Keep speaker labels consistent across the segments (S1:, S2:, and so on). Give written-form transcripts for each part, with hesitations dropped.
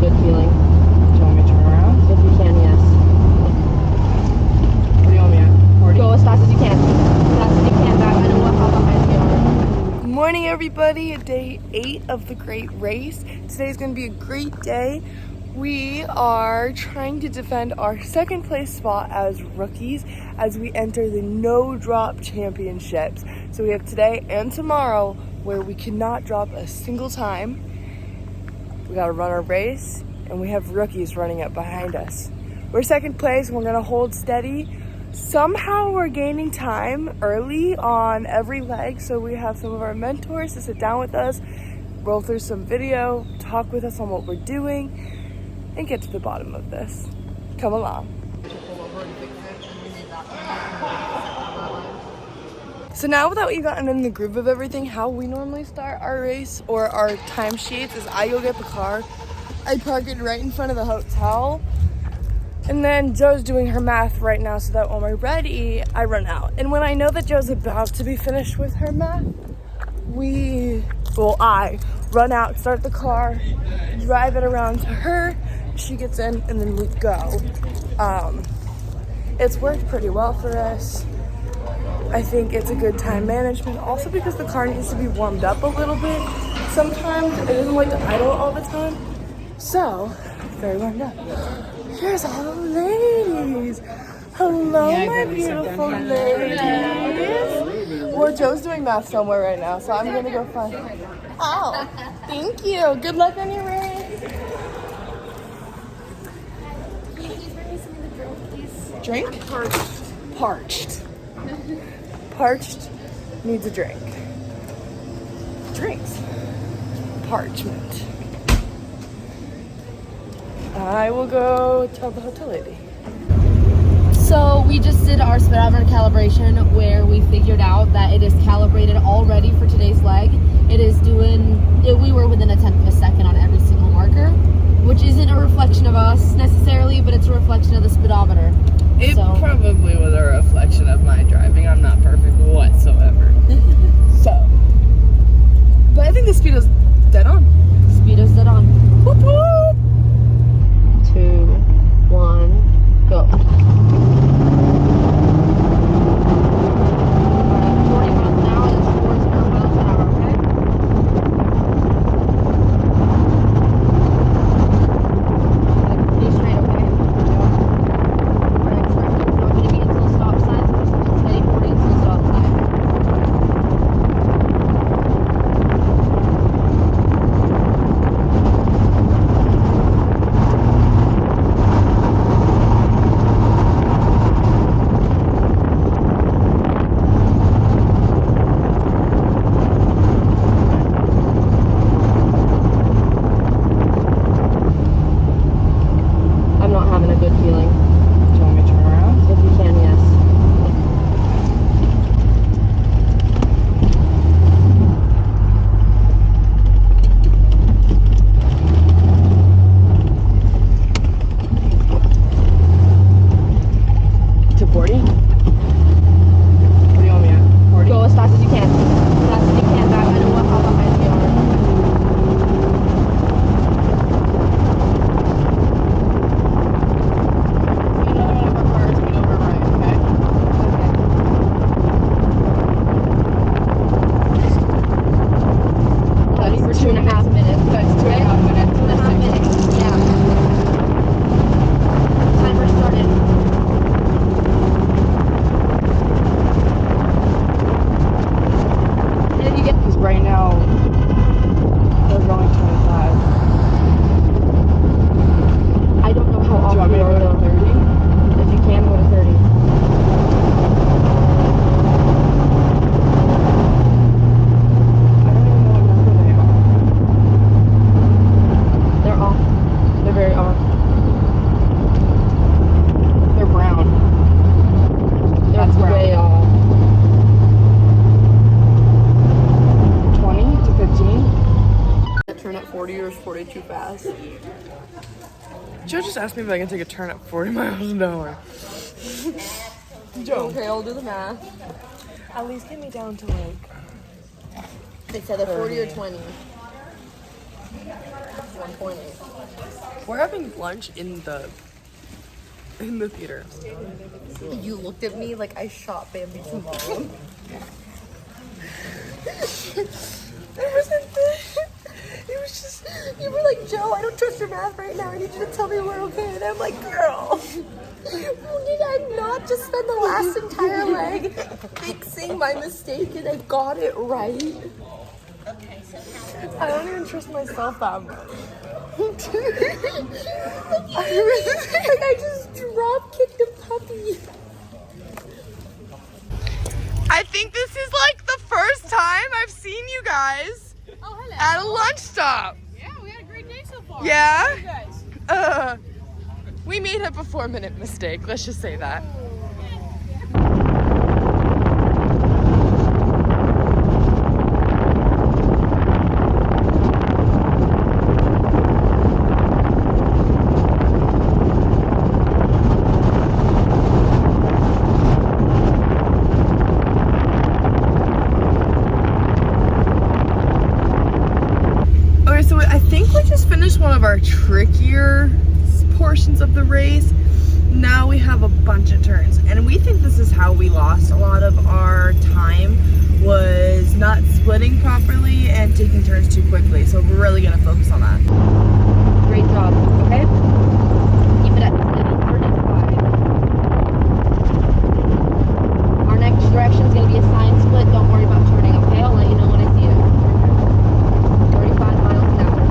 S1: good feeling.
S2: Do you want me to turn around?
S1: If you can, yes.
S2: What do you want me at? 40?
S1: Go as fast as you can. As fast as you can, guys. I don't know how behind we are.
S2: Good morning, everybody. Day 8 of the great race. Today's going to be a great day. We are trying to defend our second place spot as rookies as we enter the no drop championships. So we have today and tomorrow where we cannot drop a single time. We got to run our race, and we have rookies running up behind us. We're second place, and we're going to hold steady. Somehow we're gaining time early on every leg, so we have some of our mentors to sit down with us, roll through some video, talk with us on what we're doing, and get to the bottom of this. Come along. So now that we've gotten in the groove of everything, how we normally start our race or our time sheets is I go get the car, I park it right in front of the hotel, and then Joe's doing her math right now so that when we're ready, I run out. And when I know that Joe's about to be finished with her math, I run out, start the car, drive it around to her, she gets in, and then we go. It's worked pretty well for us. I think it's a good time management, also because the car needs to be warmed up a little bit. Sometimes it doesn't like to idle all the time. So, very warmed up. Here's all the ladies. Hello, my beautiful ladies. Well, Joe's doing math somewhere right now, so I'm gonna go find her. Oh, thank you. Good luck on your race.
S3: Can you please bring me some of the drink, please?
S2: Drink? Parched. Parched needs a drink. Drinks. Parchment. I will go tell the hotel lady.
S1: So we just did our speedometer calibration where we figured out that it is calibrated already for today's leg. It is we were within a tenth of a second on every single marker, which isn't a reflection of us necessarily, but it's a reflection of the speedometer.
S2: It probably was a reflection of my driving. I'm not perfect whatsoever. But I think the speed is dead on.
S1: Speed is dead on.
S2: Whoop whoop.
S1: 2, 1, go. 40 miles an hour, that's 40 miles an hour, okay? Pretty straight, okay? Our next direction is not going to be until the stop sign, so just keep steady 40 until the stop sign. I'm not having a good feeling.
S2: Do you want me to turn around?
S1: If you can, yes.
S2: To 40? What do you want me at? 40?
S1: Go as fast as you can. As fast as you can, guys. I don't know how behind we are. That's for 2.5 minutes.
S2: That's 2.5 minutes.
S1: 2.5 minutes, yeah. Timer started. And if you get
S2: Because right now, they're going 25.
S1: I don't know how
S2: Do you want
S1: off
S2: me
S1: we
S2: to
S1: are
S2: go to
S1: though.
S2: 30?
S1: If you can, go to 30.
S2: I don't even know what number they are.
S1: They're off. They're very off.
S2: They're brown.
S1: They're
S2: That's brown.
S1: way off.
S2: 20 to 15. That turn at 40 or is 40 too fast? Joe just asked me if I can take a turn at 40 miles an hour. Joe.
S1: Okay, I'll do the math.
S2: At least get me down to like
S1: They said the 40 or 20. 1.8.
S2: We're having lunch in the theater.
S1: You looked at me like I shot Bambi tomorrow. It was just, you were like, Joe, I don't trust your math right now. I need you to tell me we're okay. And I'm like, girl, did I not just spend the last entire leg fixing my mistake and I got it right?
S3: Okay, so
S2: I don't even trust myself that much.
S1: I just drop kicked a puppy.
S2: I think this is like the first time I've seen you guys at a lunch stop.
S3: yeah, we had a great day so far.
S2: Yeah?
S3: You guys.
S2: We made up a 4-minute mistake. Let's just say that. Okay, so I think we just finished one of our trickier portions of the race. Now we have a bunch of turns, and we think this is how we lost a lot of our time, was not splitting properly and taking turns too quickly. So we're really gonna focus on that.
S1: Great job, okay? Keep it at 35. Our next direction is going to be a sign split. Don't worry about turning, okay? I'll let you know when I see it. 35 miles an hour.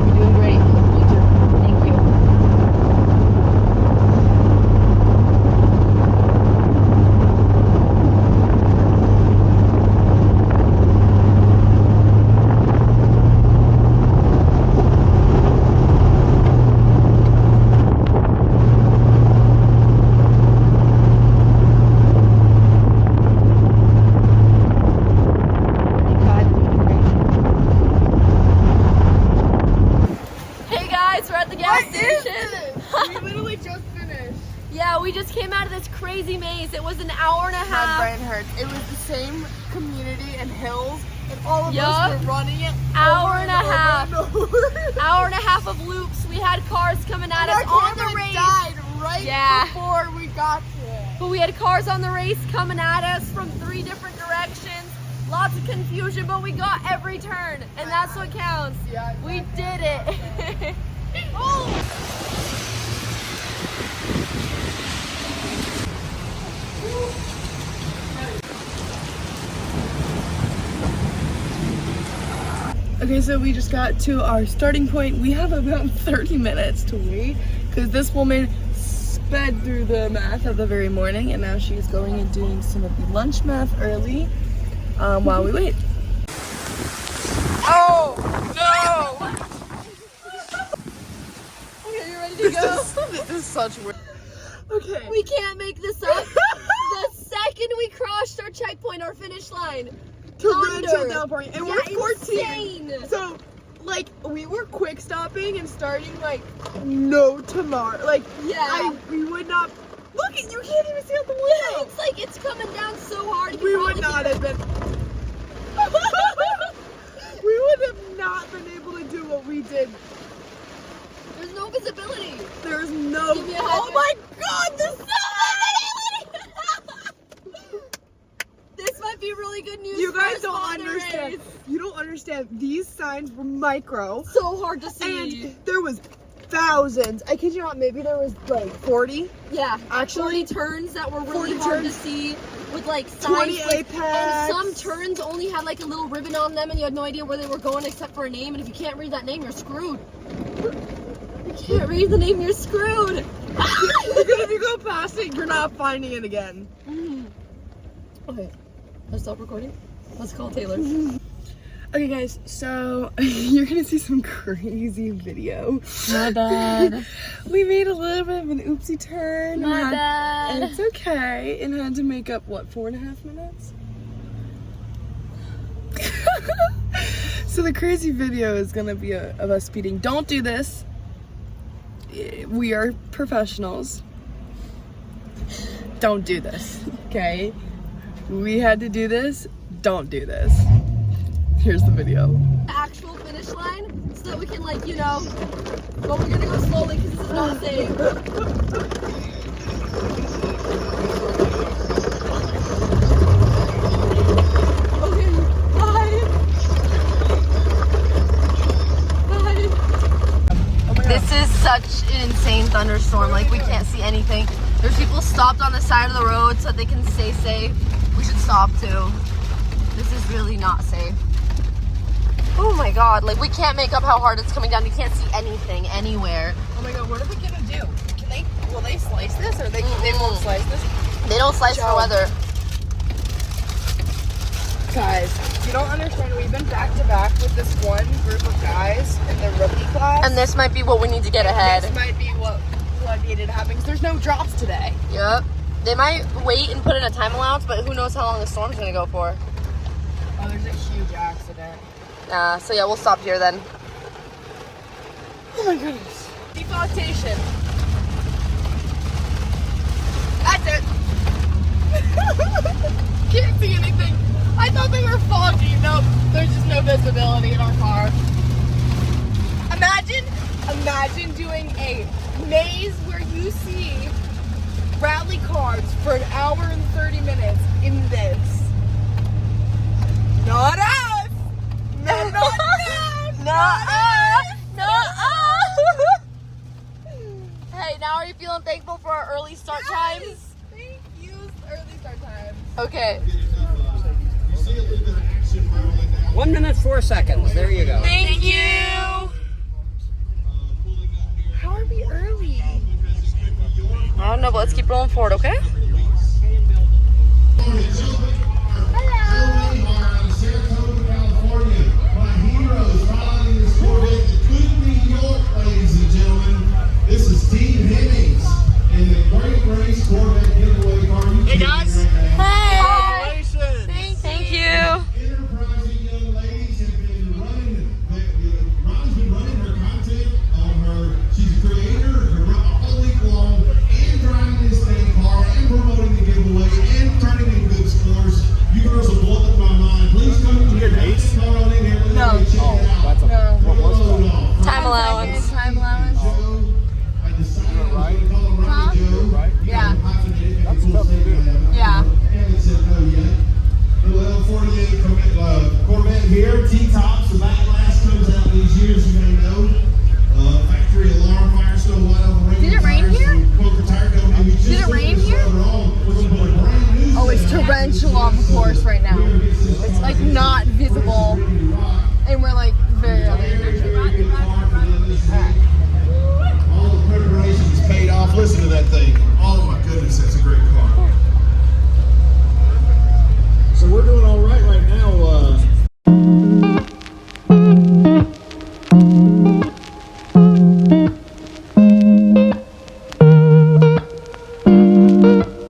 S1: You're doing great. Thank you. Hey guys, we're at the gas station.
S2: We literally just finished.
S1: Yeah, we just came out of this crazy maze. It was an hour and a
S2: My
S1: half.
S2: brain hurts. It was the same community and hills, and all of
S1: Yup.
S2: us were running it.
S1: Hour
S2: over
S1: and a half.
S2: over.
S1: Hour and a half of loops. We had cars coming at us
S2: Our
S1: on the
S2: camera
S1: race.
S2: died right
S1: Yeah.
S2: before we got to it.
S1: But we had cars on the race coming at us from 3 different directions. Lots of confusion, but we got every turn, and that's what counts.
S2: Yeah,
S1: We did it.
S2: Okay, so we just got to our starting point. We have about 30 minutes to wait because this woman sped through the math of the very morning, and now she's going and doing some of the lunch math early while we wait. Oh, no!
S1: Okay, you ready to go?
S2: This is such weird. Okay.
S1: We can't make this up. The second we crossed our checkpoint, our finish line,
S2: Torrential downpouring, and
S1: Yeah,
S2: we're 14.
S1: insane.
S2: So, like, we were quick stopping and starting like no tomorrow. Like,
S1: Yeah.
S2: we would not. Look, you can't even see out the window.
S1: It's like it's coming down so hard. You
S2: We
S1: can
S2: would
S1: probably
S2: not have been. We would have not been able to do what we did.
S1: There's no visibility.
S2: There's no.
S1: Give me a
S2: Oh
S1: high
S2: my God! There's no
S1: This might be really good news.
S2: You
S1: for
S2: guys
S1: us
S2: don't
S1: on the
S2: understand.
S1: race.
S2: You don't understand. These signs were micro,
S1: So hard to see.
S2: and there was thousands. I kid you not. Maybe there was like 40.
S1: Yeah,
S2: Actually,
S1: 40 turns that were really
S2: 40
S1: hard
S2: turns.
S1: to see with like
S2: 20
S1: signs.
S2: apex.
S1: And some turns only had like a little ribbon on them and you had no idea where they were going except for a name. And if you can't read that name, you're screwed. You can't read the name, you're screwed.
S2: Because if you go past it, you're not finding it again.
S1: Okay, let's stop recording. Let's call Taylor.
S2: Okay, guys, so you're gonna see some crazy video.
S1: My bad.
S2: We made a little bit of an oopsie turn.
S1: My
S2: and
S1: bad.
S2: it's okay. And had to make up, what, 4.5 minutes? So the crazy video is gonna be of us speeding. Don't do this. We are professionals. Don't do this, okay? We had to do this. Don't do this. Here's the video.
S1: Actual finish line so that we can, like, you know, but we're gonna go slowly because this is not safe. Okay, bye. Bye. This is such an insane thunderstorm. Like, we can't see anything. There's people stopped on the side of the road so that they can stay safe. We should stop too. This is really not safe. Oh my god, like we can't make up how hard it's coming down. You can't see anything anywhere.
S3: Oh my god, what are they gonna do? Will they slice this or they won't slice this?
S1: They don't slice for weather.
S2: Guys, you don't understand. We've been back to back with this one group of guys in the rookie class.
S1: And this might be what we need to get ahead.
S2: This might be what needed to happen because there's no drops today.
S1: Yep. They might wait and put in a time allowance, but who knows how long the storm's gonna go for.
S2: Oh, there's a huge accident.
S1: So yeah, we'll stop here then.
S2: Oh my goodness.
S3: Deforestation.
S2: That's it. Can't see anything. I thought they were foggy. Nope. There's just no visibility in our car. Imagine doing a maze where you see rally cars for an hour and 30 minutes in this. Not us! No, not us!
S1: Not Hey, now are you feeling thankful for our early start times?
S2: Thank you, early start times.
S1: Okay.
S4: 1 minute, 4 seconds. There you go.
S1: Thank you!
S2: How are we early?
S1: I don't know, but let's keep rolling forward, okay?
S5: This is Team Hennings in the Great Race Corvette giveaway car.
S1: Hey guys! Hey!
S5: Congratulations!
S1: Thank you!
S5: Enterprising young ladies have been running. Ron's been running her content on her. She's a creator all week long, and driving this dang car, and promoting the giveaway, and turning in good scores. You girls will blow up my mind. Please come to your ace car on in here.
S2: No.
S5: That's a,
S2: No.
S5: What was that?
S1: Time allowance.
S2: Time allowance.
S5: I decided I was going to call her Ronnie Joe.
S2: Yeah.
S5: That's tough to do.
S2: Yeah.
S5: Haven't said no yet. Little L48 Corvette here. T-tops. The back glass comes out these years, you may know. Factory alarm, Firestone, wide open ring.
S2: Did it rain here?
S5: Did
S2: it rain here? Oh, it's torrential on the course right now. It's like not visible. And we're like very early.